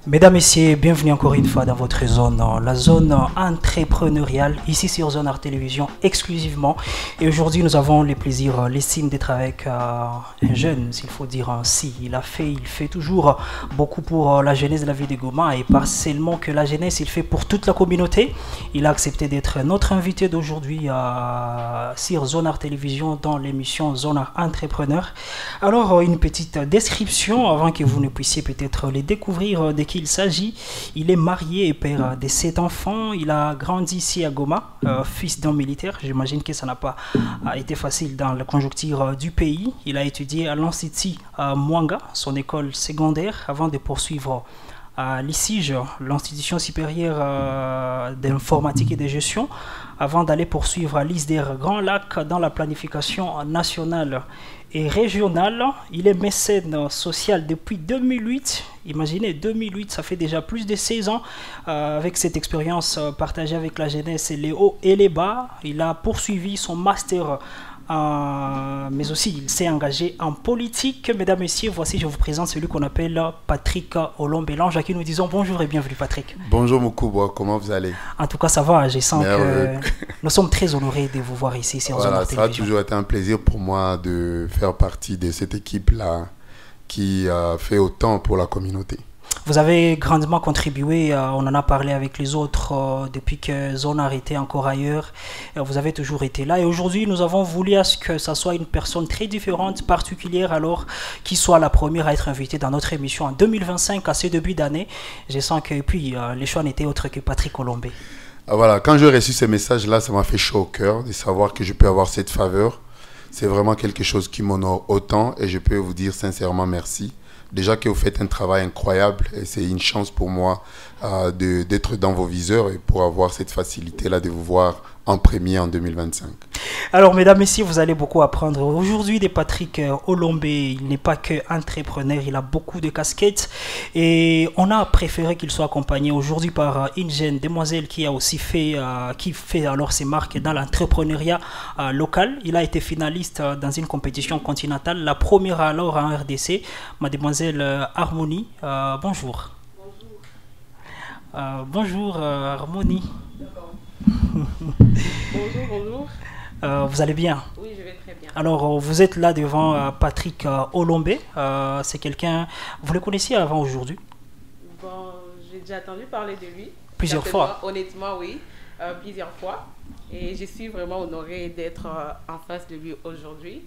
Mesdames, Messieurs, bienvenue encore une fois dans votre zone, la zone entrepreneuriale, ici sur Zone Art Télévision exclusivement. Et aujourd'hui, nous avons le plaisir, l'estime d'être avec un jeune, s'il faut dire ainsi. Il fait toujours beaucoup pour la jeunesse de la ville de Goma et pas seulement que la jeunesse, il fait pour toute la communauté. Il a accepté d'être notre invité d'aujourd'hui sur Zone Art Télévision dans l'émission Zone Art Entrepreneur. Alors, une petite description avant que vous ne puissiez peut-être les découvrir de qui il s'agit. Il est marié et père de 7 enfants. Il a grandi ici à Goma, fils d'un militaire. J'imagine que ça n'a pas été facile dans la conjoncture du pays. Il a étudié à l'Institut Mwanga, son école secondaire, avant de poursuivre à l'ICIGE, l'Institution supérieure d'informatique et de gestion, avant d'aller poursuivre à l'ISDER Grand Lac dans la planification nationale et régionale. Il est mécène social depuis 2008. Imaginez, 2008, ça fait déjà plus de 16 ans. Avec cette expérience partagée avec la jeunesse et les hauts et les bas, il a poursuivi son master, mais aussi il s'est engagé en politique. Mesdames, Messieurs, voici, je vous présente celui qu'on appelle Patrick Olombelange, à qui nous disons bonjour et bienvenue Patrick. Bonjour Moukouba, comment vous allez? En tout cas, ça va, je sens que nous sommes très honorés de vous voir ici sur Zone Art Télévision. Ça a toujours été un plaisir pour moi de faire partie de cette équipe-là qui fait autant pour la communauté. Vous avez grandement contribué, on en a parlé avec les autres depuis que Zone Art était encore ailleurs. Vous avez toujours été là et aujourd'hui nous avons voulu à ce que ça soit une personne très différente, particulière, alors qui soit la première à être invitée dans notre émission en 2025 à ce début d'année. Je sens que puis les choix n'étaient autres que Patrick Olombe. Voilà, quand j'ai reçu ces messages-là, ça m'a fait chaud au cœur de savoir que je peux avoir cette faveur. C'est vraiment quelque chose qui m'honore autant et je peux vous dire sincèrement merci. Déjà que vous faites un travail incroyable et c'est une chance pour moi d'être dans vos viseurs et pour avoir cette facilité-là de vous voir en premier en 2025. Alors, mesdames, messieurs, vous allez beaucoup apprendre aujourd'hui de Patrick Olombe. Il n'est pas que entrepreneur, il a beaucoup de casquettes et on a préféré qu'il soit accompagné aujourd'hui par une jeune demoiselle qui a aussi fait, alors ses marques dans l'entrepreneuriat local. Il a été finaliste dans une compétition continentale, la première alors en RDC, mademoiselle Harmonie. Bonjour. Bonjour Harmonie. Bonjour. Vous allez bien? Oui, je vais très bien. Alors, vous êtes là devant Patrick Olombe. C'est quelqu'un... Vous le connaissiez avant aujourd'hui? Bon, j'ai déjà entendu parler de lui. Plusieurs fois? Honnêtement, oui. Plusieurs fois. Et je suis vraiment honorée d'être en face de lui aujourd'hui.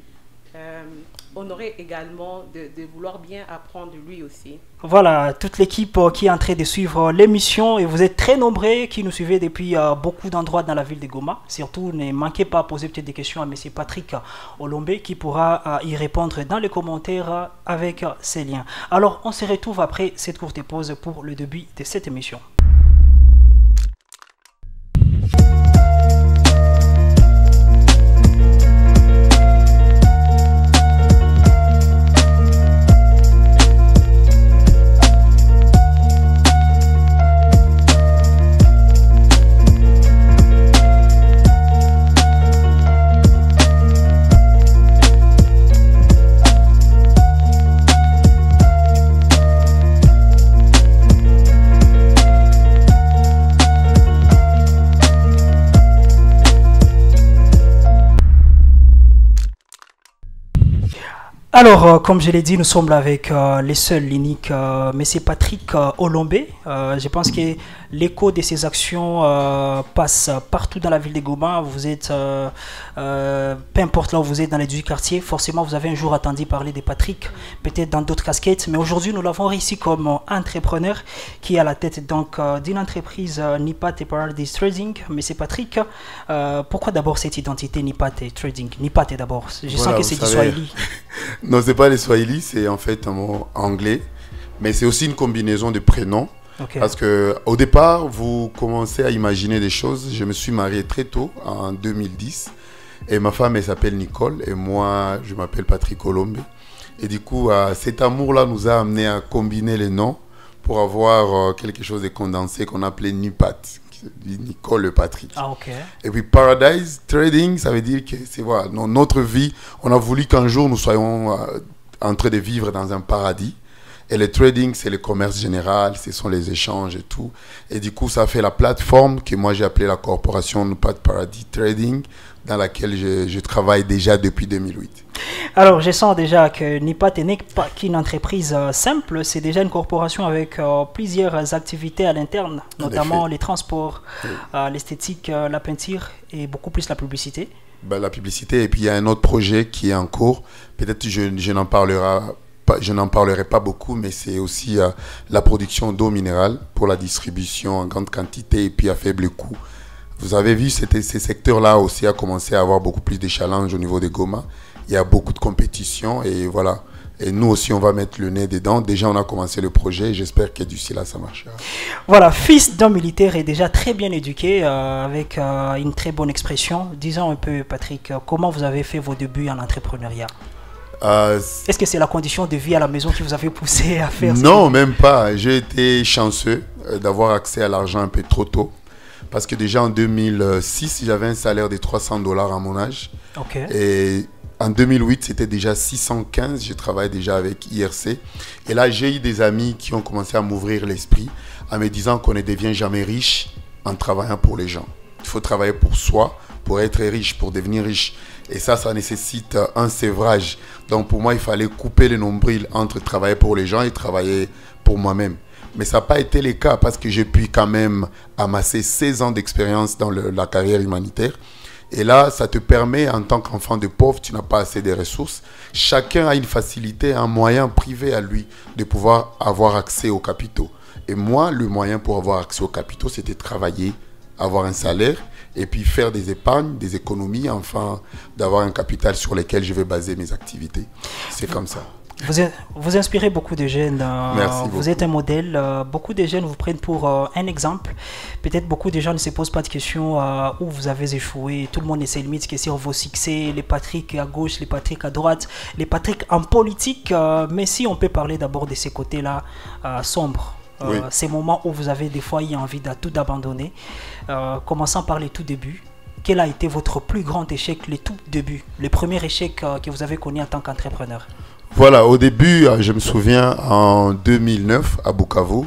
Honorée également de vouloir bien apprendre de lui aussi. Voilà, toute l'équipe qui est en train de suivre l'émission et vous êtes très nombreux qui nous suivez depuis beaucoup d'endroits dans la ville de Goma. Surtout, ne manquez pas à poser peut-être des questions à M. Patrick Olombe qui pourra y répondre dans les commentaires avec ses liens. Alors, on se retrouve après cette courte pause pour le début de cette émission. Alors, comme je l'ai dit, nous sommes là avec les seuls, l'unique M. Patrick Olombe. Je pense que l'écho de ses actions passe partout dans la ville de Goma. Vous êtes, peu importe là où vous êtes dans les 18 quartiers, forcément vous avez un jour entendu parler de Patrick, peut-être dans d'autres casquettes. Mais aujourd'hui, nous l'avons réussi comme entrepreneur qui est à la tête donc d'une entreprise Nipat et Paradise Trading. M. Patrick, pourquoi d'abord cette identité Nipat et Trading? Nipat d'abord, je sens que c'est du Swahili. Non, c'est pas les Swahili, c'est en fait un mot anglais, mais c'est aussi une combinaison de prénoms. Okay. Parce que au départ, vous commencez à imaginer des choses. Je me suis marié très tôt, en 2010, et ma femme, elle s'appelle Nicole, et moi, je m'appelle Patrick Olombe. Et du coup, cet amour-là nous a amené à combiner les noms pour avoir quelque chose de condensé qu'on appelait Nipat. Nicole et Patrick. Ah, ok. Et puis Paradise Trading, ça veut dire que c'est voilà, notre vie, on a voulu qu'un jour nous soyons en train de vivre dans un paradis. Et le trading, c'est le commerce général, ce sont les échanges et tout. Et du coup, ça fait la plateforme que moi j'ai appelée la corporation Nupat Paradis Trading, dans laquelle je travaille déjà depuis 2008. Alors, je sens déjà que Nipat n'est pas qu'une entreprise simple, c'est déjà une corporation avec plusieurs activités à l'interne, notamment les transports, l'esthétique, la peinture et beaucoup plus la publicité. La publicité, et puis il y a un autre projet qui est en cours. Peut-être je n'en parlerai pas beaucoup, mais c'est aussi la production d'eau minérale pour la distribution en grande quantité et puis à faible coût. Vous avez vu, ces secteurs-là aussi a commencé à avoir beaucoup plus de challenges au niveau des Goma. Il y a beaucoup de compétition et voilà. Et nous aussi, on va mettre le nez dedans. Déjà, on a commencé le projet et j'espère que d'ici là, ça marchera. Voilà, fils d'un militaire et déjà très bien éduqué, avec une très bonne expression. Disons un peu, Patrick, comment vous avez fait vos débuts en entrepreneuriat? Est-ce que c'est la condition de vie à la maison qui vous avait poussé à faire ça? Non, même pas. J'ai été chanceux d'avoir accès à l'argent un peu trop tôt. Parce que déjà en 2006, j'avais un salaire de $300 à mon âge. Okay. Et en 2008, c'était déjà 615. Je travaillais déjà avec IRC. Et là, j'ai eu des amis qui ont commencé à m'ouvrir l'esprit en me disant qu'on ne devient jamais riche en travaillant pour les gens. Il faut travailler pour soi, pour être riche, pour devenir riche. Et ça nécessite un sévrage. Donc pour moi, il fallait couper le nombril entre travailler pour les gens et travailler pour moi-même. Mais ça n'a pas été le cas parce que j'ai pu quand même amasser 16 ans d'expérience dans la carrière humanitaire. Et là, ça te permet, en tant qu'enfant de pauvre, tu n'as pas assez de ressources. Chacun a une facilité, un moyen privé à lui de pouvoir avoir accès aux capitaux. Et moi, le moyen pour avoir accès aux capitaux, c'était travailler, avoir un salaire et puis faire des épargnes, des économies, enfin, d'avoir un capital sur lequel je vais baser mes activités. C'est comme ça. Vous inspirez beaucoup de jeunes. Merci beaucoup. Vous êtes un modèle. Beaucoup de jeunes vous prennent pour un exemple. Peut-être beaucoup de gens ne se posent pas de questions où vous avez échoué. Tout le monde essaie limite que sur vos succès, les Patrick à gauche, les Patrick à droite, les Patrick en politique. Mais si on peut parler d'abord de ces côtés-là sombres. Oui. Ces moments où vous avez des fois eu envie de tout abandonner. Commençant par les tout débuts. Quel a été votre plus grand échec, les tout débuts, le premier échec que vous avez connu en tant qu'entrepreneur? Voilà, au début, je me souviens, en 2009, à Bukavu,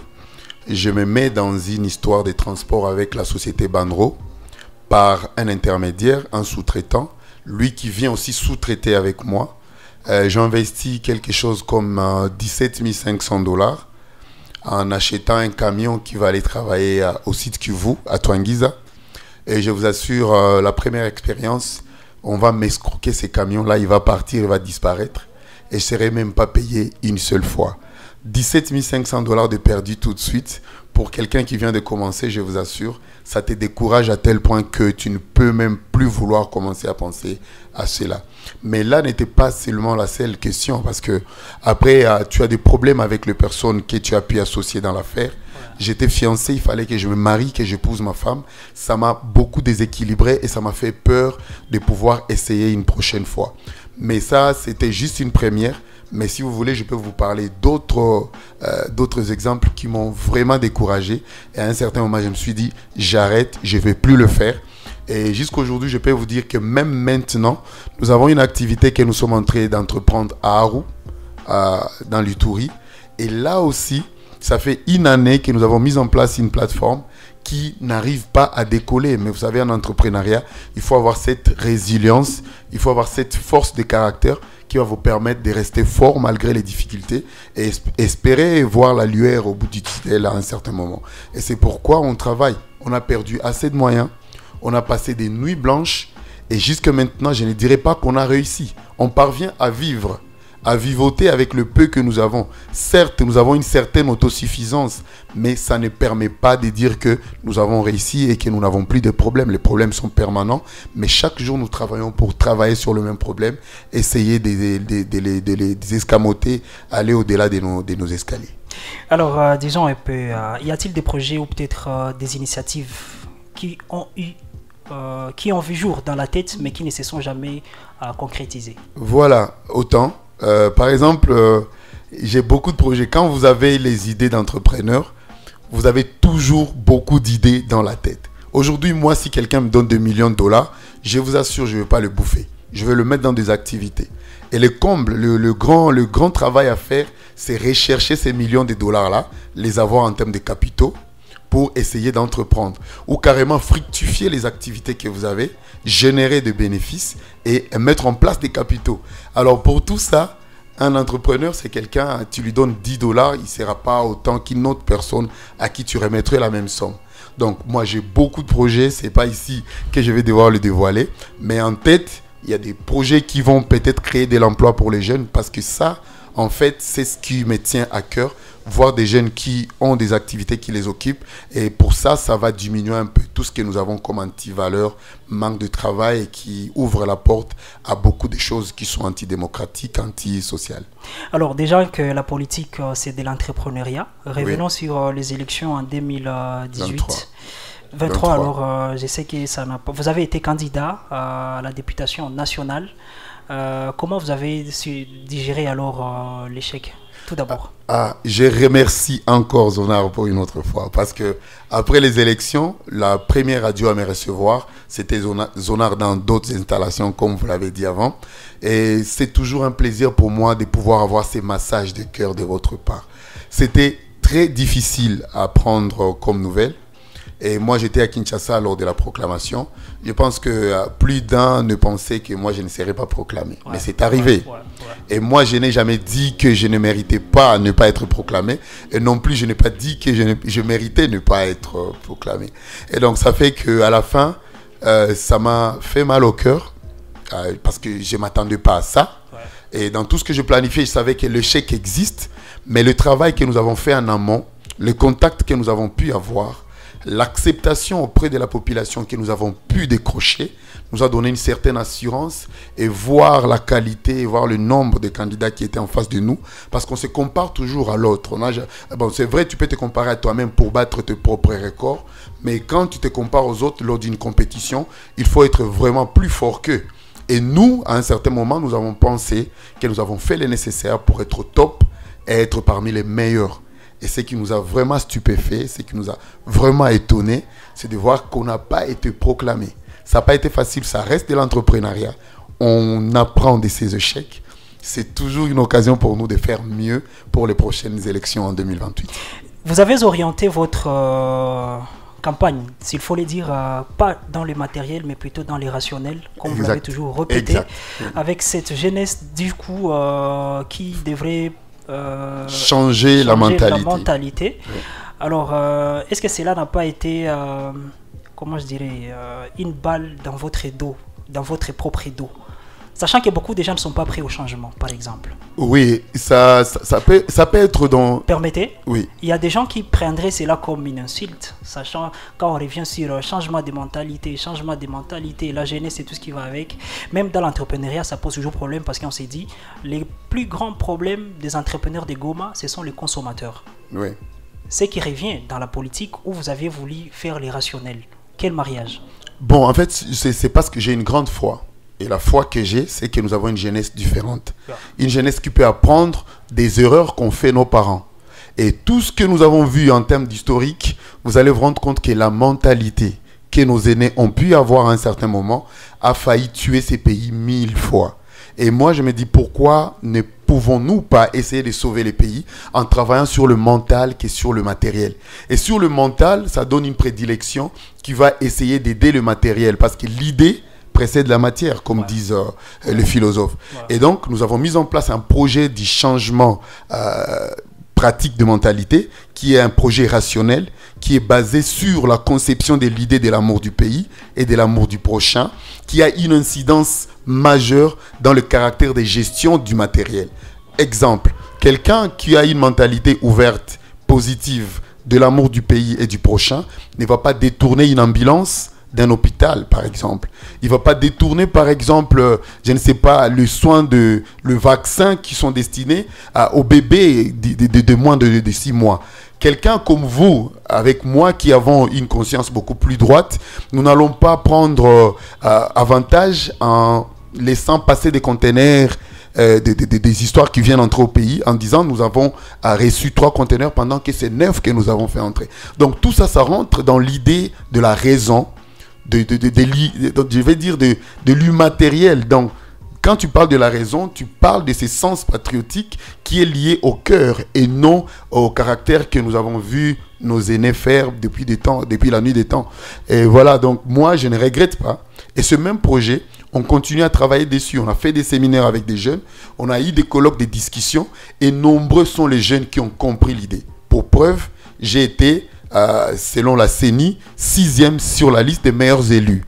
je me mets dans une histoire de transport avec la société Banro par un intermédiaire, un sous-traitant, lui qui vient aussi sous-traiter avec moi. J'investis quelque chose comme 17 500 $ en achetant un camion qui va aller travailler au site Kivu, à Twangiza. Et je vous assure, la première expérience, on va m'escroquer ces camions-là, il va partir, il va disparaître. Et je ne serai même pas payé une seule fois. 17 500 $ de perdu tout de suite. Pour quelqu'un qui vient de commencer, je vous assure, ça te décourage à tel point que tu ne peux même plus vouloir commencer à penser à cela. Mais là n'était pas seulement la seule question, parce que après, tu as des problèmes avec les personnes que tu as pu associer dans l'affaire. J'étais fiancé, il fallait que je me marie, que j'épouse ma femme. Ça m'a beaucoup déséquilibré et ça m'a fait peur de pouvoir essayer une prochaine fois. Mais ça, c'était juste une première. Mais si vous voulez, je peux vous parler d'autres exemples qui m'ont vraiment découragé. Et à un certain moment, je me suis dit, j'arrête, je ne vais plus le faire. Et jusqu'à aujourd'hui, je peux vous dire que même maintenant, nous avons une activité que nous sommes en train d'entreprendre à Aru, dans l'Uturi. Et là aussi, ça fait une année que nous avons mis en place une plateforme qui n'arrive pas à décoller. Mais vous savez, en entrepreneuriat, il faut avoir cette résilience, il faut avoir cette force de caractère qui va vous permettre de rester fort malgré les difficultés et espérer voir la lueur au bout du tunnel à un certain moment. Et c'est pourquoi on travaille. On a perdu assez de moyens, on a passé des nuits blanches et jusque maintenant, je ne dirais pas qu'on a réussi. On parvient à vivre, à vivoter avec le peu que nous avons. Certes, nous avons une certaine autosuffisance, mais ça ne permet pas de dire que nous avons réussi et que nous n'avons plus de problèmes. Les problèmes sont permanents, mais chaque jour, nous travaillons pour travailler sur le même problème, essayer de les escamoter, aller au-delà de nos escaliers. Alors, disons un peu, y a-t-il des projets ou peut-être des initiatives qui ont vu jour dans la tête, mais qui ne se sont jamais concrétisées? Voilà, autant. Par exemple, j'ai beaucoup de projets. Quand vous avez les idées d'entrepreneur, vous avez toujours beaucoup d'idées dans la tête. Aujourd'hui, moi, si quelqu'un me donne $2 millions, je vous assure, je ne vais pas le bouffer. je vais le mettre dans des activités. Et le comble, le grand travail à faire, c'est rechercher ces millions de dollars-là, les avoir en termes de capitaux, pour essayer d'entreprendre. Ou carrément fructifier les activités que vous avez, générer des bénéfices et mettre en place des capitaux. Alors pour tout ça, un entrepreneur, c'est quelqu'un, tu lui donnes 10 dollars, il ne sera pas autant qu'une autre personne à qui tu remettrais la même somme. Donc moi j'ai beaucoup de projets, ce n'est pas ici que je vais devoir le dévoiler, mais en tête, il y a des projets qui vont peut-être créer de l'emploi pour les jeunes, parce que ça, en fait, c'est ce qui me tient à cœur, voir des jeunes qui ont des activités qui les occupent. Et pour ça, ça va diminuer un peu tout ce que nous avons comme anti-valeur, manque de travail, et qui ouvre la porte à beaucoup de choses qui sont antidémocratiques, antisociales. Alors déjà que la politique, c'est de l'entrepreneuriat. Revenons sur les élections en 2018. 23. Alors, je sais que ça n'a pas... Vous avez été candidat à la députation nationale. Comment vous avez su digérer alors l'échec, tout d'abord? Je remercie encore Zonar pour une autre fois, parce que après les élections, la première radio à me recevoir, c'était Zonar dans d'autres installations, comme vous l'avez dit avant. Et c'est toujours un plaisir pour moi de pouvoir avoir ces massages de cœur de votre part. C'était très difficile à prendre comme nouvelle. Et moi, j'étais à Kinshasa lors de la proclamation. Je pense que plus d'un ne pensait que moi, je ne serais pas proclamé. Ouais, mais c'est arrivé. Et moi, je n'ai jamais dit que je ne méritais pas ne pas être proclamé. Et non plus, je n'ai pas dit que je méritais ne pas être proclamé. Et donc, ça fait qu'à la fin, ça m'a fait mal au cœur. Parce que je ne m'attendais pas à ça. Ouais. Et dans tout ce que je planifiais, je savais que l'échec existe. Mais le travail que nous avons fait en amont, les contacts que nous avons pu avoir, l'acceptation auprès de la population que nous avons pu décrocher nous a donné une certaine assurance, et voir la qualité et voir le nombre de candidats qui étaient en face de nous, parce qu'on se compare toujours à l'autre. Bon, c'est vrai, tu peux te comparer à toi-même pour battre tes propres records, mais quand tu te compares aux autres lors d'une compétition, il faut être vraiment plus fort qu'eux. Et nous, à un certain moment, nous avons pensé que nous avons fait le nécessaire pour être au top et être parmi les meilleurs. Et ce qui nous a vraiment stupéfait, ce qui nous a vraiment étonné, c'est de voir qu'on n'a pas été proclamé. Ça n'a pas été facile, ça reste de l'entrepreneuriat. On apprend de ces échecs. C'est toujours une occasion pour nous de faire mieux pour les prochaines élections en 2028. Vous avez orienté votre campagne, s'il faut le dire, pas dans les matériels, mais plutôt dans les rationnels, comme vous l'avez toujours répété, avec cette jeunesse du coup qui devrait... changer la mentalité. Oui. Alors, est-ce que cela n'a pas été, comment je dirais, une balle dans votre dos, dans votre propre dos, sachant que beaucoup de gens ne sont pas prêts au changement, par exemple? Oui, ça peut être dans... Permettez? Oui. Il y a des gens qui prendraient cela comme une insulte, sachant quand on revient sur changement de mentalité, la jeunesse et tout ce qui va avec. Même dans l'entrepreneuriat, ça pose toujours problème, parce qu'on s'est dit, les plus grands problèmes des entrepreneurs de Goma, ce sont les consommateurs. Oui. Ce qui revient dans la politique où vous aviez voulu faire les rationnels. Quel mariage? Bon, en fait, c'est parce que j'ai une grande foi. Et la foi que j'ai, c'est que nous avons une jeunesse différente. Une jeunesse qui peut apprendre des erreurs qu'ont fait nos parents. Et tout ce que nous avons vu en termes d'historique, vous allez vous rendre compte que la mentalité que nos aînés ont pu avoir à un certain moment a failli tuer ces pays 1000 fois. Et moi, je me dis, pourquoi ne pouvons-nous pas essayer de sauver les pays en travaillant sur le mental que sur le matériel? Et sur le mental, ça donne une prédilection qui va essayer d'aider le matériel, parce que l'idée précède la matière, comme disent les philosophes. Et donc, nous avons mis en place un projet du changement pratique de mentalité, qui est un projet rationnel, qui est basé sur la conception de l'idée de l'amour du pays et de l'amour du prochain, qui a une incidence majeure dans le caractère de gestion du matériel. Exemple, quelqu'un qui a une mentalité ouverte, positive, de l'amour du pays et du prochain, ne va pas détourner une ambulance d'un hôpital, par exemple. Il ne va pas détourner, par exemple, je ne sais pas, le vaccin qui sont destinés aux bébés de moins de 6 mois. Quelqu'un comme vous, avec moi, qui avons une conscience beaucoup plus droite, nous n'allons pas prendre avantage en laissant passer des containers, des histoires qui viennent entrer au pays, en disant nous avons reçu 3 containers pendant que c'est 9 que nous avons fait entrer. Donc tout ça, ça rentre dans l'idée de la raison, je vais dire de l'immatériel. Donc quand tu parles de la raison, tu parles de ce sens patriotique qui est lié au cœur et non au caractère que nous avons vu nos aînés faire depuis la nuit des temps. Et voilà, donc moi, je ne regrette pas. Et ce même projet, on continue à travailler dessus. On a fait des séminaires avec des jeunes, on a eu des colloques, des discussions, et nombreux sont les jeunes qui ont compris l'idée. Pour preuve, j'ai été, selon la CENI, 6e sur la liste des meilleurs élus.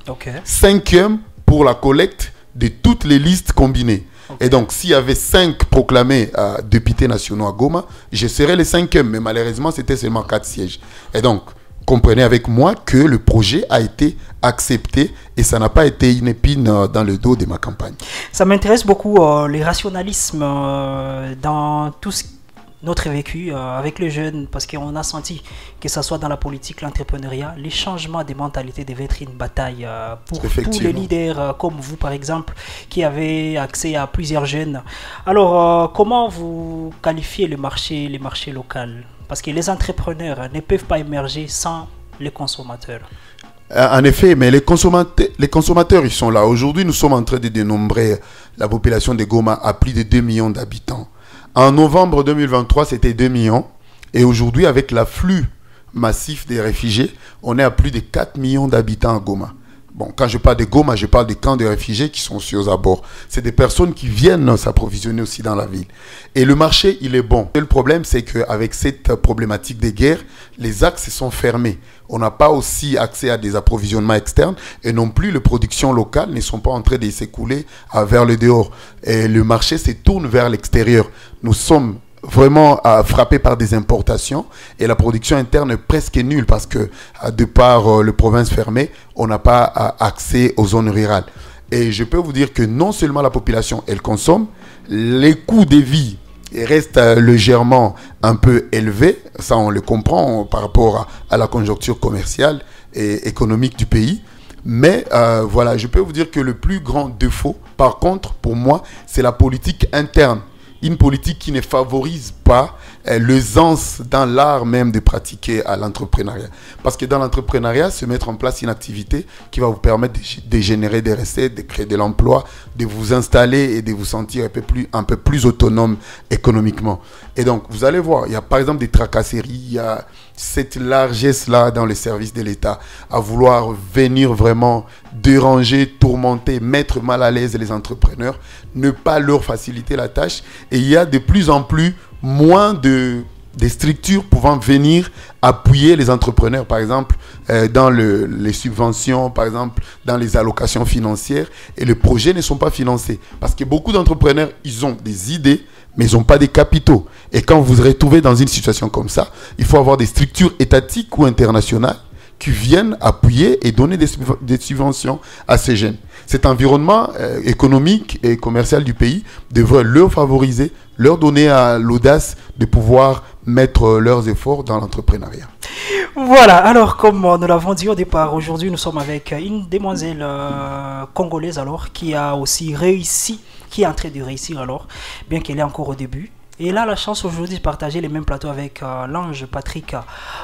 5e pour la collecte de toutes les listes combinées. Et donc, s'il y avait 5 proclamés députés nationaux à Goma, je serais le 5e, mais malheureusement, c'était seulement 4 sièges. Et donc, comprenez avec moi que le projet a été accepté et ça n'a pas été une épine dans le dos de ma campagne. Ça m'intéresse beaucoup, les rationalismes dans tout notre vécu avec les jeunes, parce qu'on a senti que ce soit dans la politique, l'entrepreneuriat, les changements des mentalités devaient être une bataille pour tous les leaders comme vous par exemple, qui avez accès à plusieurs jeunes. Alors, comment vous qualifiez le marché local? Parce que les entrepreneurs ne peuvent pas émerger sans les consommateurs. En effet, mais les consommateurs, ils sont là. Aujourd'hui, nous sommes en train de dénombrer la population de Goma à plus de 2 millions d'habitants. En novembre 2023, c'était 2 millions. Et aujourd'hui, avec l'afflux massif des réfugiés, on est à plus de 4 millions d'habitants à Goma. Bon, quand je parle de Goma, je parle des camps de réfugiés qui sont sur aux abords. C'est des personnes qui viennent s'approvisionner aussi dans la ville. Et le marché, il est bon. Et le problème, c'est qu'avec cette problématique des guerres, les axes sont fermés. On n'a pas aussi accès à des approvisionnements externes et non plus les productions locales ne sont pas en train de s'écouler vers le dehors. Et le marché se tourne vers l'extérieur. Nous sommes vraiment frappé par des importations et la production interne est presque nulle parce que de par les provinces fermées, on n'a pas accès aux zones rurales. Et je peux vous dire que non seulement la population, elle consomme, les coûts de vie restent légèrement un peu élevés, ça on le comprend par rapport à la conjoncture commerciale et économique du pays. Mais voilà, je peux vous dire que le plus grand défaut, par contre, pour moi, c'est la politique interne. Une politique qui ne favorise pas l'aisance dans l'art même de pratiquer à l'entrepreneuriat. Parce que dans l'entrepreneuriat, se mettre en place une activité qui va vous permettre de générer des recettes, de créer de l'emploi, de vous installer et de vous sentir un peu plus autonome économiquement. Et donc, vous allez voir, il y a par exemple des tracasseries, il y a cette largesse-là dans les services de l'État à vouloir venir vraiment déranger, tourmenter, mettre mal à l'aise les entrepreneurs, ne pas leur faciliter la tâche. Et il y a de plus en plus moins des structures pouvant venir appuyer les entrepreneurs, par exemple, dans les subventions, par exemple, dans les allocations financières. Et les projets ne sont pas financés. Parce que beaucoup d'entrepreneurs, ils ont des idées, mais ils n'ont pas des capitaux. Et quand vous vous retrouvez dans une situation comme ça, il faut avoir des structures étatiques ou internationales qui viennent appuyer et donner des subventions à ces jeunes. Cet environnement économique et commercial du pays devrait leur favoriser, leur donner l'audace de pouvoir mettre leurs efforts dans l'entrepreneuriat. Voilà, alors comme nous l'avons dit au départ, aujourd'hui nous sommes avec une demoiselle congolaise alors qui a aussi réussi, qui est en train de réussir alors, bien qu'elle est encore au début. Et elle a la chance aujourd'hui de partager les mêmes plateaux avec l'ange Patrick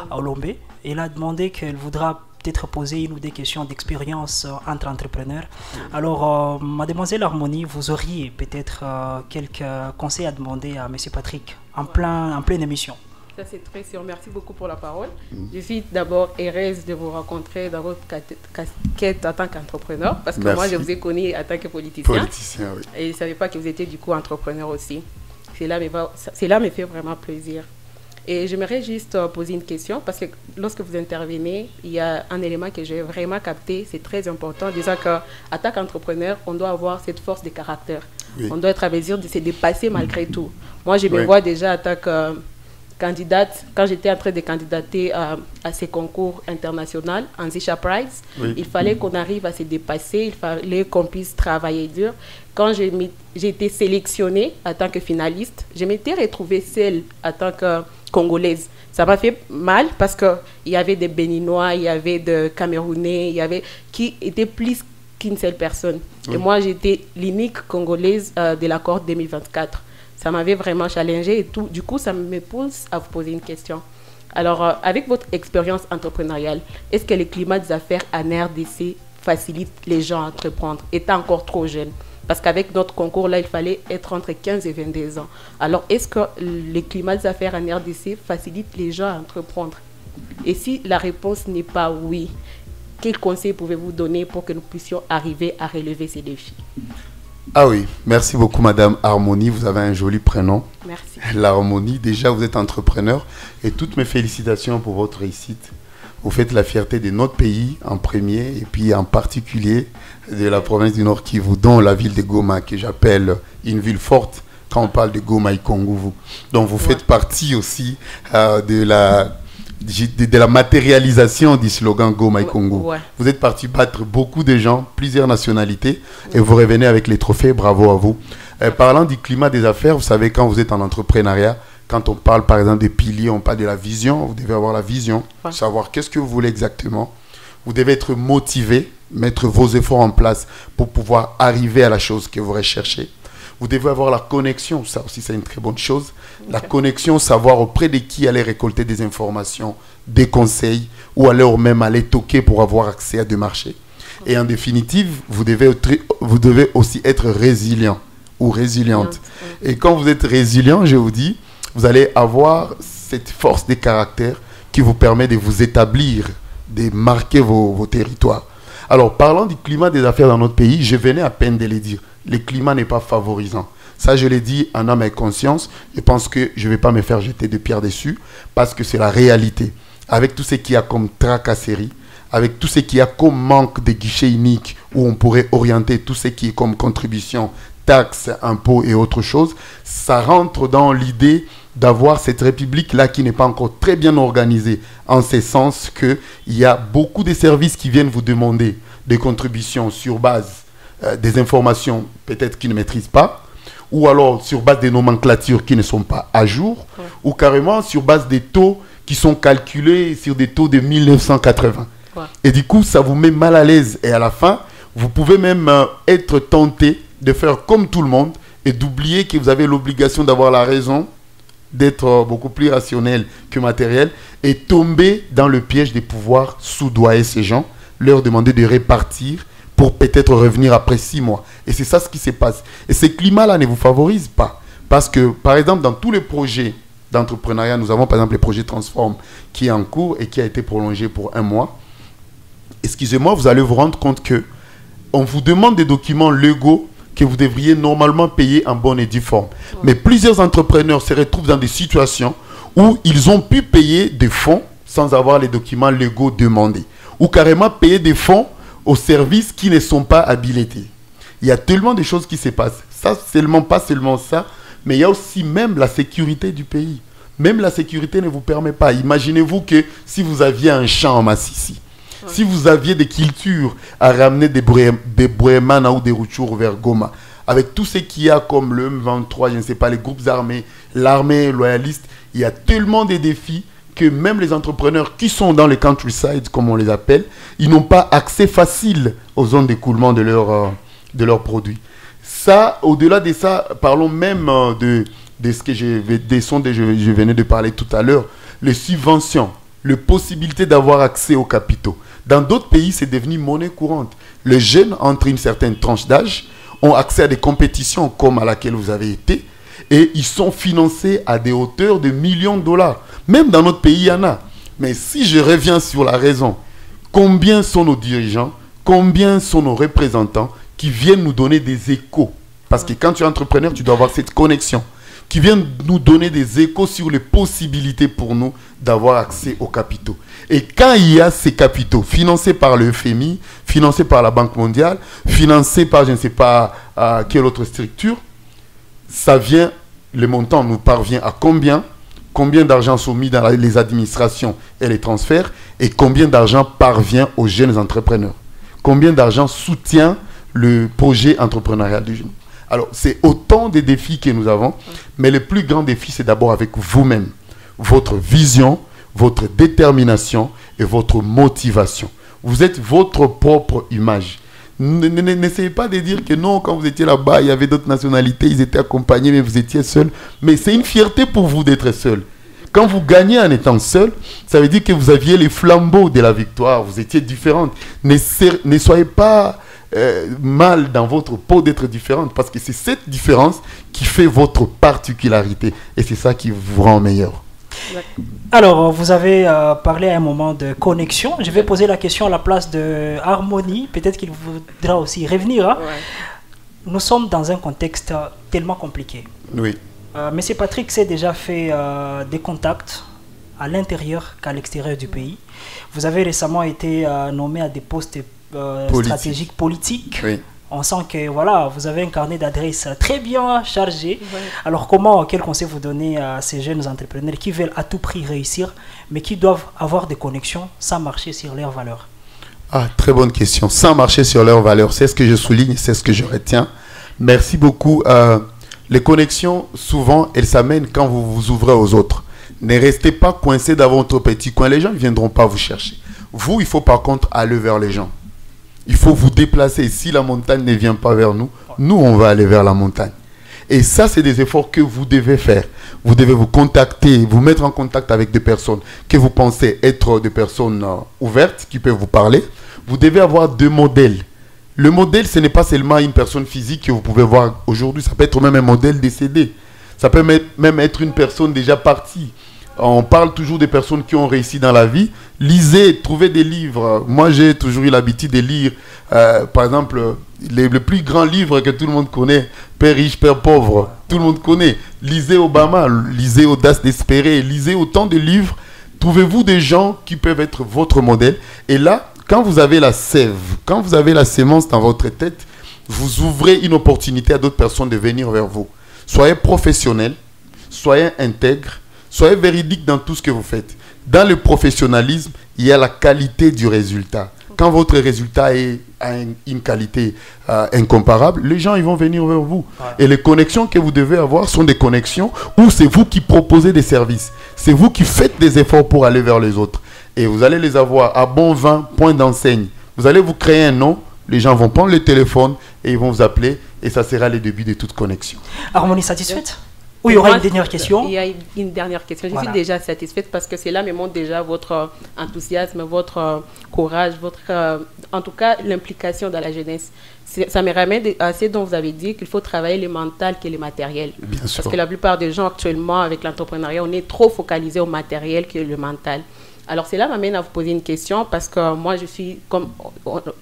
Olombe. Elle a demandé qu'elle voudra peut-être poser une ou deux questions d'expérience entre entrepreneurs. Alors, mademoiselle Harmonie, vous auriez peut-être quelques conseils à demander à monsieur Patrick en pleine émission. Ça c'est très sûr. Merci beaucoup pour la parole. Je suis d'abord heureuse de vous rencontrer dans votre casquette en tant qu'entrepreneur, parce que moi je vous ai connu en tant que politicien. Oui. Et je ne savais pas que vous étiez du coup entrepreneur aussi. Cela me fait vraiment plaisir. Et j'aimerais juste poser une question, parce que lorsque vous intervenez, il y a un élément que j'ai vraiment capté, c'est très important, disant qu'en tant qu'entrepreneur, on doit avoir cette force de caractère. Oui. On doit être à mesure de se dépasser malgré tout. Moi, je me vois déjà en tant que candidate, quand j'étais en train de candidater à ces concours internationaux, en Zisha Prize, il fallait qu'on arrive à se dépasser, il fallait qu'on puisse travailler dur. Quand j'ai été sélectionnée en tant que finaliste, je m'étais retrouvée seule en tant que Congolaise. Ça m'a fait mal parce qu'il y avait des Béninois, il y avait des Camerounais, il y avait qui étaient plus qu'une seule personne. Et moi, j'étais l'unique Congolaise de la cohorte 2024. Ça m'avait vraiment challengée et tout. Du coup, ça me pousse à vous poser une question. Alors, avec votre expérience entrepreneuriale, est-ce que le climat des affaires en RDC facilite les gens à entreprendre, étant encore trop jeunes? Parce qu'avec notre concours, là, il fallait être entre 15 et 22 ans. Alors, est-ce que le climat des affaires en RDC facilite les gens à entreprendre? Et si la réponse n'est pas oui, quels conseils pouvez-vous donner pour que nous puissions arriver à relever ces défis? Ah oui, merci beaucoup Madame Harmonie, vous avez un joli prénom. Merci. L'Harmonie, déjà vous êtes entrepreneur et toutes mes félicitations pour votre réussite. Vous faites la fierté de notre pays en premier et puis en particulier de la province du Nord Kivu, dont la ville de Goma, que j'appelle une ville forte quand on parle de Goma et Kongouvou. Donc vous faites partie aussi de la matérialisation du slogan Goma et Congo. Vous êtes parti battre beaucoup de gens, plusieurs nationalités, et vous revenez avec les trophées. Bravo à vous. Parlant du climat des affaires, vous savez, quand vous êtes en entrepreneuriat, quand on parle par exemple des piliers, on parle de la vision. Vous devez avoir la vision, savoir qu'est-ce que vous voulez exactement. Vous devez être motivé, mettre vos efforts en place pour pouvoir arriver à la chose que vous recherchez. Vous devez avoir la connexion, ça aussi c'est une très bonne chose. La connexion, savoir auprès de qui aller récolter des informations, des conseils, ou alors même aller toquer pour avoir accès à des marchés. Et en définitive, vous devez aussi être résilient ou résiliente. Et quand vous êtes résilient, je vous dis, vous allez avoir cette force de caractère qui vous permet de vous établir, de marquer vos territoires. Alors, parlant du climat des affaires dans notre pays, je venais à peine de le dire. Le climat n'est pas favorisant. Ça, je l'ai dit en âme et conscience. Je pense que je ne vais pas me faire jeter de pierre dessus parce que c'est la réalité. Avec tout ce qu'il y a comme tracasserie, avec tout ce qu'il y a comme manque de guichet unique où on pourrait orienter tout ce qui est comme contribution, taxes, impôts et autre chose, ça rentre dans l'idée d'avoir cette république-là qui n'est pas encore très bien organisée, en ce sens qu'il y a beaucoup de services qui viennent vous demander des contributions sur base des informations peut-être qu'ils ne maîtrisent pas, ou alors sur base des nomenclatures qui ne sont pas à jour, ou carrément sur base des taux qui sont calculés sur des taux de 1980. Et du coup, ça vous met mal à l'aise. Et à la fin, vous pouvez même être tenté de faire comme tout le monde et d'oublier que vous avez l'obligation d'avoir la raison, d'être beaucoup plus rationnel que matériel et tomber dans le piège de pouvoir soudoyer ces gens, leur demander de répartir pour peut-être revenir après 6 mois. Et c'est ça ce qui se passe. Et ce climat-là ne vous favorise pas. Parce que, par exemple, dans tous les projets d'entrepreneuriat, nous avons par exemple le projet Transform qui est en cours et qui a été prolongé pour 1 mois. Excusez-moi, vous allez vous rendre compte que on vous demande des documents légaux que vous devriez normalement payer en bonne et due forme. Mais plusieurs entrepreneurs se retrouvent dans des situations où ils ont pu payer des fonds sans avoir les documents légaux demandés. Ou carrément payer des fonds aux services qui ne sont pas habilités. Il y a tellement de choses qui se passent. Ça, pas seulement ça, mais il y a aussi même la sécurité du pays. Même la sécurité ne vous permet pas. Imaginez-vous que si vous aviez un champ en Massissi, si vous aviez des cultures à ramener des Bouémana ou des Rutshuru vers Goma, avec tout ce qu'il y a comme le M23, je ne sais pas, les groupes armés, l'armée loyaliste, il y a tellement de défis que même les entrepreneurs qui sont dans les countryside, comme on les appelle, ils n'ont pas accès facile aux zones d'écoulement de leurs produits. Ça, au-delà de ça, parlons même de ce que je venais de parler tout à l'heure, les subventions, les possibilités d'avoir accès aux capitaux. Dans d'autres pays, c'est devenu monnaie courante. Les jeunes, entre une certaine tranche d'âge, ont accès à des compétitions comme à laquelle vous avez été et ils sont financés à des hauteurs de millions de dollars. Même dans notre pays, il y en a. Mais si je reviens sur la raison, combien sont nos dirigeants, combien sont nos représentants qui viennent nous donner des échos? Parce que quand tu es entrepreneur, tu dois avoir cette connexion qui viennent nous donner des échos sur les possibilités pour nous d'avoir accès aux capitaux. Et quand il y a ces capitaux financés par le FMI, financés par la Banque mondiale, financés par je ne sais pas quelle autre structure, ça vient, le montant nous parvient à combien d'argent sont mis dans les administrations et les transferts et combien d'argent parvient aux jeunes entrepreneurs. Combien d'argent soutient le projet entrepreneurial du jeune. Alors, c'est autant de défis que nous avons, mais le plus grand défi, c'est d'abord avec vous-même. Votre vision, votre détermination et votre motivation. Vous êtes votre propre image. N'essayez pas de dire que non, quand vous étiez là-bas, il y avait d'autres nationalités, ils étaient accompagnés, mais vous étiez seul. Mais c'est une fierté pour vous d'être seul. Quand vous gagnez en étant seul, ça veut dire que vous aviez les flambeaux de la victoire, vous étiez différente. Ne soyez pas mal dans votre peau d'être différente, parce que c'est cette différence qui fait votre particularité, et c'est ça qui vous rend meilleur. Alors, vous avez parlé à un moment de connexion. Je vais poser la question à la place de Harmonie. Peut-être qu'il voudra aussi revenir. Hein. Nous sommes dans un contexte tellement compliqué. Oui. Monsieur Patrick s'est déjà fait des contacts à l'intérieur qu'à l'extérieur du pays. Vous avez récemment été nommé à des postes stratégiques politiques. Oui. On sent que voilà, vous avez un carnet d'adresses très bien chargé. Ouais. Alors quel conseil vous donnez à ces jeunes entrepreneurs qui veulent à tout prix réussir, mais qui doivent avoir des connexions sans marcher sur leurs valeurs? Ah, très bonne question. Sans marcher sur leurs valeurs, c'est ce que je souligne, c'est ce que je retiens. Merci beaucoup. Les connexions, souvent, elles s'amènent quand vous vous ouvrez aux autres. Ne restez pas coincé dans votre petit coin. Les gens ne viendront pas vous chercher. Vous, il faut par contre aller vers les gens. Il faut vous déplacer. Si la montagne ne vient pas vers nous, nous, on va aller vers la montagne. Et ça, c'est des efforts que vous devez faire. Vous devez vous contacter, vous mettre en contact avec des personnes que vous pensez être des personnes ouvertes, qui peuvent vous parler. Vous devez avoir deux modèles. Le modèle, ce n'est pas seulement une personne physique que vous pouvez voir aujourd'hui. Ça peut être même un modèle décédé. Ça peut même être une personne déjà partie. On parle toujours des personnes qui ont réussi dans la vie. Lisez, trouvez des livres. Moi, j'ai toujours eu l'habitude de lire, par exemple, le plus grand livre que tout le monde connaît, Père riche, Père pauvre. Tout le monde connaît. Lisez Obama, lisez Audace d'espérer, lisez autant de livres. Trouvez-vous des gens qui peuvent être votre modèle. Et là, quand vous avez la sève, quand vous avez la sémence dans votre tête, vous ouvrez une opportunité à d'autres personnes de venir vers vous. Soyez professionnel, soyez intègre, soyez véridique dans tout ce que vous faites. Dans le professionnalisme, il y a la qualité du résultat. Quand votre résultat a une qualité incomparable, les gens ils vont venir vers vous. Ouais. Et les connexions que vous devez avoir sont des connexions où c'est vous qui proposez des services. C'est vous qui faites des efforts pour aller vers les autres. Et vous allez les avoir à bon vin, point d'enseigne. Vous allez vous créer un nom, les gens vont prendre le téléphone et ils vont vous appeler et ça sera le début de toute connexion. Harmonie satisfaite? Ou il y aura une dernière question? Il y a une dernière question. Je suis déjà satisfaite parce que cela me montre déjà votre enthousiasme, votre courage, en tout cas l'implication dans la jeunesse. Ça me ramène à ce dont vous avez dit qu'il faut travailler le mental que le matériel. Bien sûr. Parce que la plupart des gens actuellement avec l'entrepreneuriat, on est trop focalisé au matériel que le mental. Alors cela m'amène à vous poser une question parce que moi je suis, comme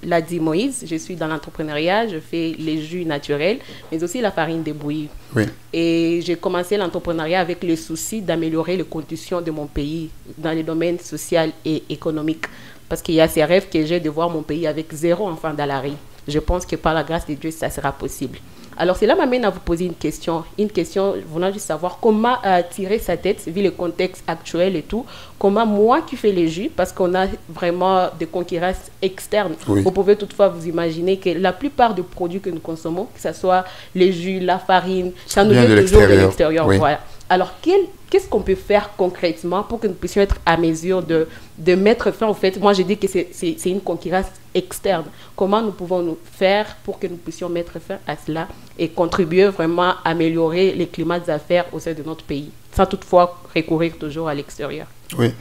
l'a dit Moïse, je suis dans l'entrepreneuriat, je fais les jus naturels, mais aussi la farine de bouillie. Oui. Et j'ai commencé l'entrepreneuriat avec le souci d'améliorer les conditions de mon pays dans les domaines social et économique. Parce qu'il y a ces rêves que j'ai de voir mon pays avec 0 enfant dans la rue. Je pense que par la grâce de Dieu, ça sera possible. Alors cela m'amène à vous poser une question venant juste savoir comment tirer sa tête, vu le contexte actuel et tout, comment moi qui fais les jus, parce qu'on a vraiment des concurrences externes. Oui. Vous pouvez toutefois vous imaginer que la plupart des produits que nous consommons, que ce soit les jus, la farine, ça nous vient toujours de l'extérieur. Oui. Voilà. Alors, qu'est-ce qu'on peut faire concrètement pour que nous puissions être à mesure de mettre fin, en fait, moi je dis que c'est une concurrence externe. Comment nous pouvons nous faire pour que nous puissions mettre fin à cela et contribuer vraiment à améliorer les climats d'affaires au sein de notre pays, sans toutefois recourir toujours à l'extérieur? Oui.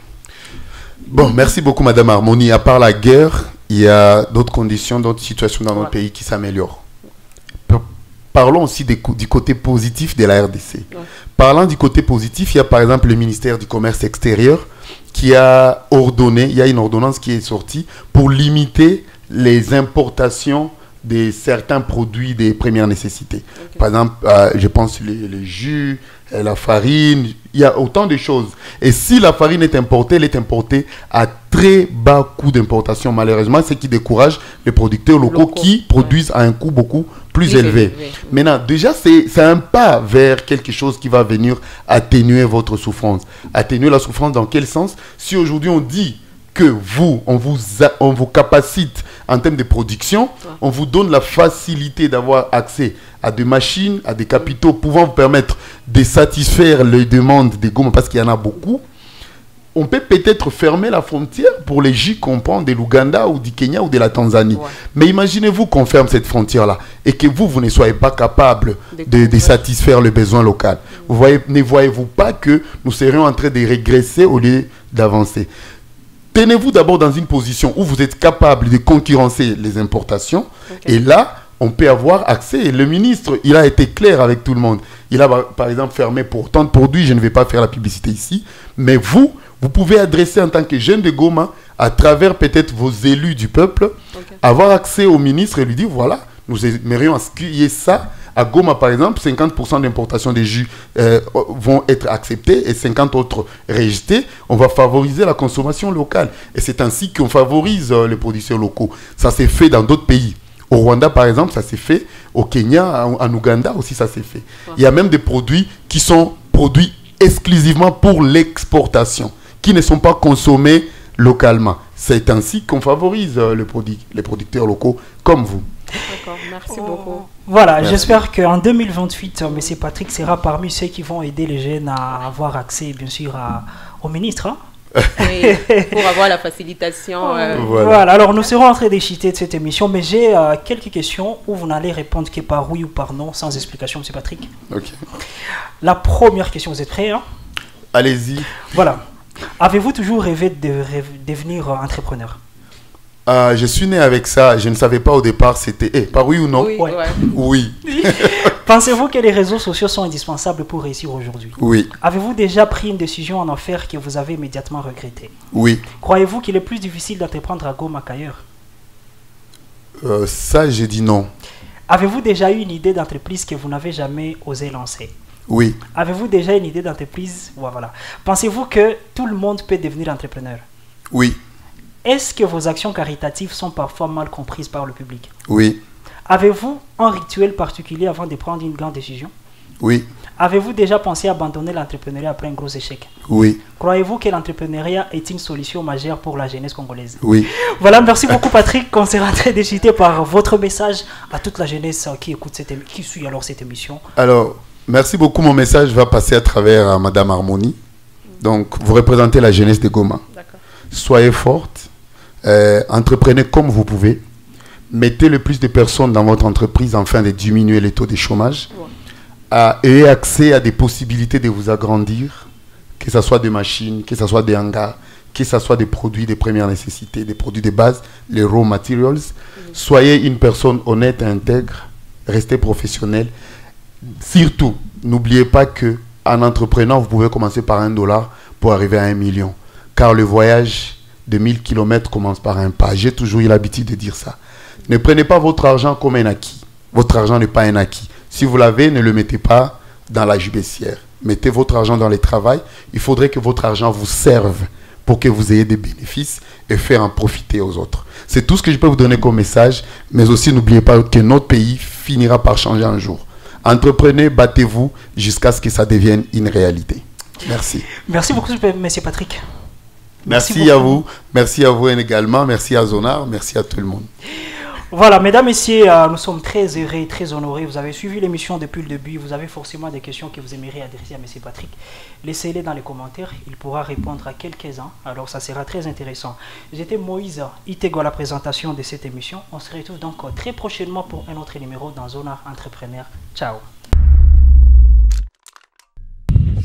Bon, merci beaucoup Madame Harmonie. À part la guerre, il y a d'autres conditions, d'autres situations dans notre pays qui s'améliorent. Parlons aussi du côté positif de la RDC. Ouais. Parlant du côté positif, il y a par exemple le ministère du Commerce extérieur qui a ordonné, il y a une ordonnance qui est sortie pour limiter les importations de certains produits de première nécessité. Okay. Par exemple, je pense les jus, la farine, il y a autant de choses. Et si la farine est importée, elle est importée à très bas coût d'importation, malheureusement, ce qui décourage les producteurs locaux qui produisent à un coût beaucoup plus élevé. Maintenant, déjà, c'est un pas vers quelque chose qui va venir atténuer votre souffrance. Atténuer la souffrance dans quel sens? Si aujourd'hui on dit que on vous capacite en termes de production, on vous donne la facilité d'avoir accès à des machines, à des capitaux pouvant vous permettre de satisfaire les demandes des Goma, parce qu'il y en a beaucoup. On peut peut-être fermer la frontière pour les jus qu'on prend de l'Ouganda ou du Kenya ou de la Tanzanie. Ouais. Mais imaginez-vous qu'on ferme cette frontière-là et que vous ne soyez pas capable de satisfaire le besoin local. Ne voyez-vous pas que nous serions en train de régresser au lieu d'avancer? tenez-vous d'abord dans une position où vous êtes capable de concurrencer les importations. Et là, on peut avoir accès. Et le ministre, il a été clair avec tout le monde. Il a, par exemple, fermé pour tant de produits. Je ne vais pas faire la publicité ici. Mais vous pouvez adresser en tant que jeune de Goma, à travers peut-être vos élus du peuple, avoir accès au ministre et lui dire, voilà, nous aimerions à ce qu'il y ait ça. À Goma, par exemple, 50% d'importation des jus vont être acceptés et 50 autres rejetés. On va favoriser la consommation locale. Et c'est ainsi qu'on favorise les producteurs locaux. Ça s'est fait dans d'autres pays. Au Rwanda, par exemple, ça s'est fait. Au Kenya, en Ouganda aussi, ça s'est fait. Il y a même des produits qui sont produits exclusivement pour l'exportation, qui ne sont pas consommés localement. C'est ainsi qu'on favorise les producteurs locaux comme vous. D'accord, merci beaucoup. Voilà, j'espère qu'en 2028, M. Patrick sera parmi ceux qui vont aider les jeunes à avoir accès, bien sûr, au ministre. Oui, pour avoir la facilitation. Voilà, alors nous serons en train d'échiter de cette émission, mais j'ai quelques questions où vous n'allez répondre que par oui ou par non, sans explication, M. Patrick. Ok. La première question, vous êtes prêts, hein? Allez-y. Voilà. Avez-vous toujours rêvé de devenir entrepreneur? Je suis né avec ça. Je ne savais pas au départ c'était par oui ou non. Oui. Ouais. Oui. Pensez-vous que les réseaux sociaux sont indispensables pour réussir aujourd'hui? Oui. Avez-vous déjà pris une décision en affaires que vous avez immédiatement regrettée? Oui. Croyez-vous qu'il est plus difficile d'entreprendre à Goma qu'ailleurs? Ça, j'ai dit non. Avez-vous déjà eu une idée d'entreprise que vous n'avez jamais osé lancer? Oui. Avez-vous déjà une idée d'entreprise? Voilà. Pensez-vous que tout le monde peut devenir entrepreneur? Oui. Est-ce que vos actions caritatives sont parfois mal comprises par le public? Oui. Avez-vous un rituel particulier avant de prendre une grande décision? Oui. Avez-vous déjà pensé à abandonner l'entrepreneuriat après un gros échec? Oui. Croyez-vous que l'entrepreneuriat est une solution majeure pour la jeunesse congolaise? Oui. Voilà, merci beaucoup Patrick. On s'est rentré d'échiter par votre message à toute la jeunesse qui écoute qui suit alors cette émission. Alors, merci beaucoup. Mon message va passer à travers Madame Harmonie. Donc, vous représentez la jeunesse de Goma. Soyez forte. Entreprenez comme vous pouvez. Mettez le plus de personnes dans votre entreprise afin de diminuer les taux de chômage. Ayez accès à des possibilités de vous agrandir, que ce soit des machines, que ce soit des hangars, que ce soit des produits de première nécessité, des produits de base, les raw materials. Soyez une personne honnête et intègre. Restez professionnel. Surtout, n'oubliez pas qu'en entreprenant, vous pouvez commencer par $1 pour arriver à 1 million. Car le voyage de 1000 km commence par un pas. J'ai toujours eu l'habitude de dire ça. Ne prenez pas votre argent comme un acquis. Votre argent n'est pas un acquis. Si vous l'avez, ne le mettez pas dans la jubessière. Mettez votre argent dans le travail. Il faudrait que votre argent vous serve pour que vous ayez des bénéfices et faire en profiter aux autres. C'est tout ce que je peux vous donner comme message. Mais aussi, n'oubliez pas que notre pays finira par changer un jour. Entreprenez, battez-vous jusqu'à ce que ça devienne une réalité. Merci. Merci beaucoup, M. Patrick. Merci à vous. Merci à vous également. Merci à Zonar. Merci à tout le monde. Voilà, mesdames, messieurs, nous sommes très heureux, très honorés. Vous avez suivi l'émission depuis le début. Vous avez forcément des questions que vous aimeriez adresser à M. Patrick. Laissez-les dans les commentaires. Il pourra répondre à quelques-uns. Alors, ça sera très intéressant. J'étais Moïse Itego à la présentation de cette émission. On se retrouve donc très prochainement pour un autre numéro dans Zonar Entrepreneur. Ciao.